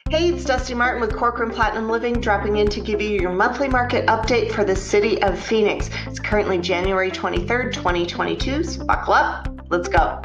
Hey, it's Dusti Martin with Corcoran Platinum Living, dropping in to give you your monthly market update for the city of Phoenix. It's currently January 23rd, 2022, so buckle up. Let's go.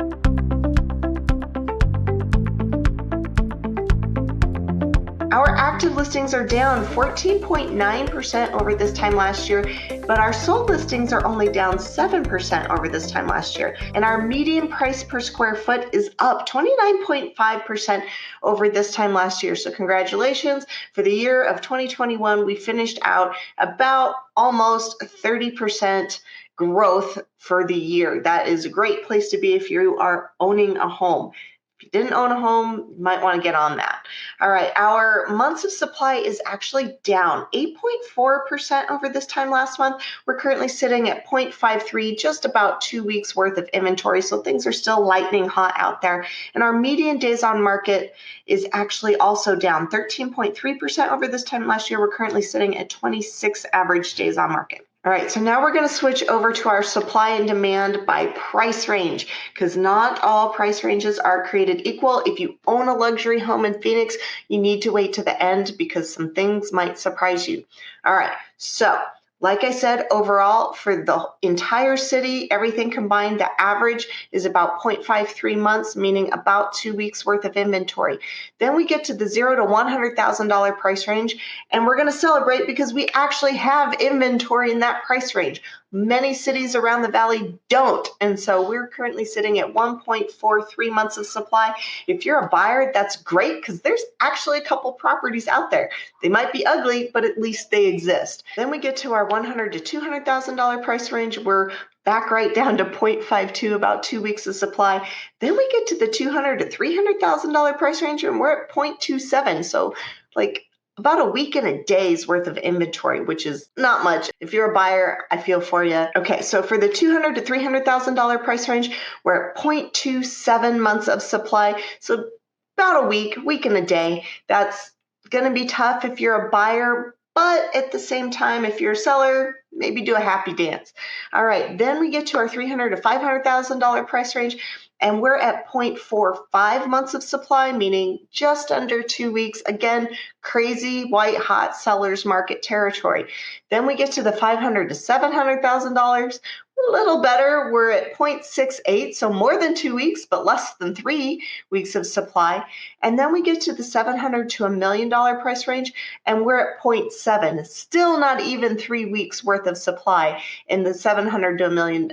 Our active listings are down 14.9% over this time last year, but our sold listings are only down 7% over this time last year. And our median price per square foot is up 29.5% over this time last year. So congratulations. For the year of 2021, we finished out about almost 30% growth for the year. That is a great place to be if you are owning a home. If you didn't own a home, you might want to get on that. All right, our months of supply is actually down 8.4% over this time last month. We're currently sitting at 0.53, just about 2 weeks worth of inventory. So things are still lightning hot out there. And our median days on market is actually also down 13.3% over this time last year. We're currently sitting at 26 average days on market. All right, so now we're going to switch over to our supply and demand by price range, because not all price ranges are created equal. If you own a luxury home in Phoenix, you need to wait to the end because some things might surprise you. All right, so like I said, overall for the entire city, everything combined, the average is about 0.53 months, meaning about 2 weeks worth of inventory. Then we get to the $0 to $100,000 price range, and we're going to celebrate because we actually have inventory in that price range. Many cities around the valley don't, and so we're currently sitting at 1.43 months of supply. If you're a buyer, that's great because there's actually a couple properties out there. They might be ugly, but at least they exist. Then we get to our $100,000 to $200,000 price range. We're back right down to 0.52, about 2 weeks of supply. Then we get to the $200,000 to $300,000 price range, and we're at 0.27. So like about a week and a day's worth of inventory, which is not much. If you're a buyer, I feel for you. Okay, so for the $200,000 to $300,000 price range, we're at 0.27 months of supply. So about a week and a day. That's going to be tough if you're a buyer, but at the same time, if you're a seller, maybe do a happy dance. All right, then we get to our $300,000 to $500,000 price range, and we're at 0.45 months of supply, meaning just under 2 weeks. Again, crazy white hot sellers market territory. Then we get to the $500,000 to $700,000. A little better. We're at 0.68, so more than 2 weeks, but less than 3 weeks of supply. And then we get to the $700,000 to $1 million price range, and we're at 0.7. Still not even 3 weeks worth of supply in the $700,000 to $1 million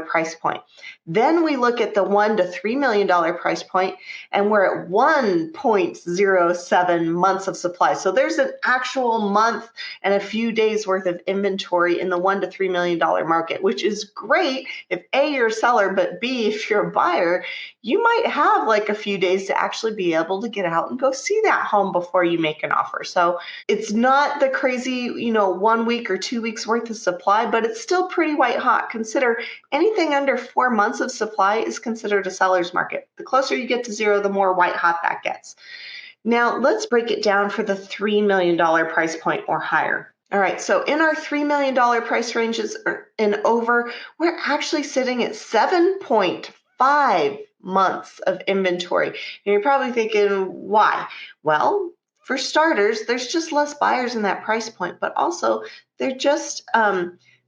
price point. Then we look at the $1 to $3 million price point, and we're at 1.07 months of supply. So there's an actual month and a few days worth of inventory in the $1 to $3 million market, which is great if A, you're a seller, but B, if you're a buyer, you might have like a few days to actually be able to get out and go see that home before you make an offer. So it's not the crazy, 1 week or 2 weeks worth of supply, but it's still pretty white hot. Consider anything under 4 months of supply is considered a seller's market. The closer you get to zero, the more white hot that gets. Now let's break it down for the $3 million price point or higher. All right, so in our $3 million price ranges and over, we're actually sitting at 7.5 months of inventory. And you're probably thinking, why? Well, for starters, there's just less buyers in that price point, but also they're just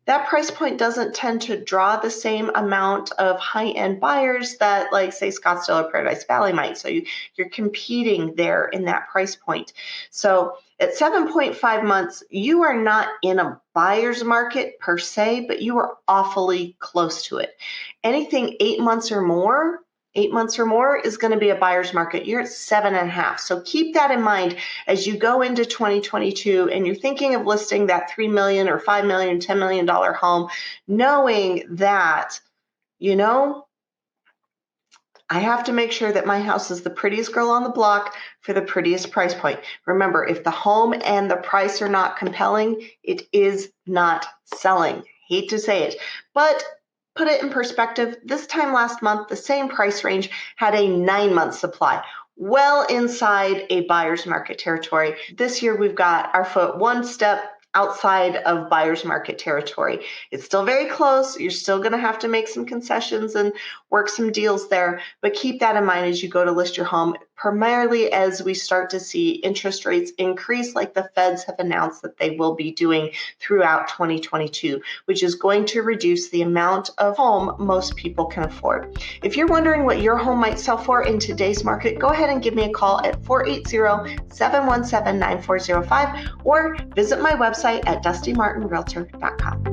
that price point doesn't tend to draw the same amount of high-end buyers that, like, say, Scottsdale or Paradise Valley might. So you're competing there in that price point. So at 7.5 months, you are not in a buyer's market per se, but you are awfully close to it. Anything 8 months or more is going to be a buyer's market. You're at 7.5. So keep that in mind as you go into 2022 and you're thinking of listing that $3 million or $5 million, $10 million home, knowing that, I have to make sure that my house is the prettiest girl on the block for the prettiest price point. Remember, if the home and the price are not compelling, it is not selling. Hate to say it, but put it in perspective, this time last month, the same price range had a 9-month supply, well inside a buyer's market territory. This year, we've got our foot one step outside of buyer's market territory. It's still very close. You're still going to have to make some concessions and work some deals there, but keep that in mind as you go to list your home. primarily as we start to see interest rates increase like the Feds have announced that they will be doing throughout 2022, which is going to reduce the amount of home most people can afford. If you're wondering what your home might sell for in today's market, go ahead and give me a call at 480-717-9405 or visit my website at dustimartinrealtor.com.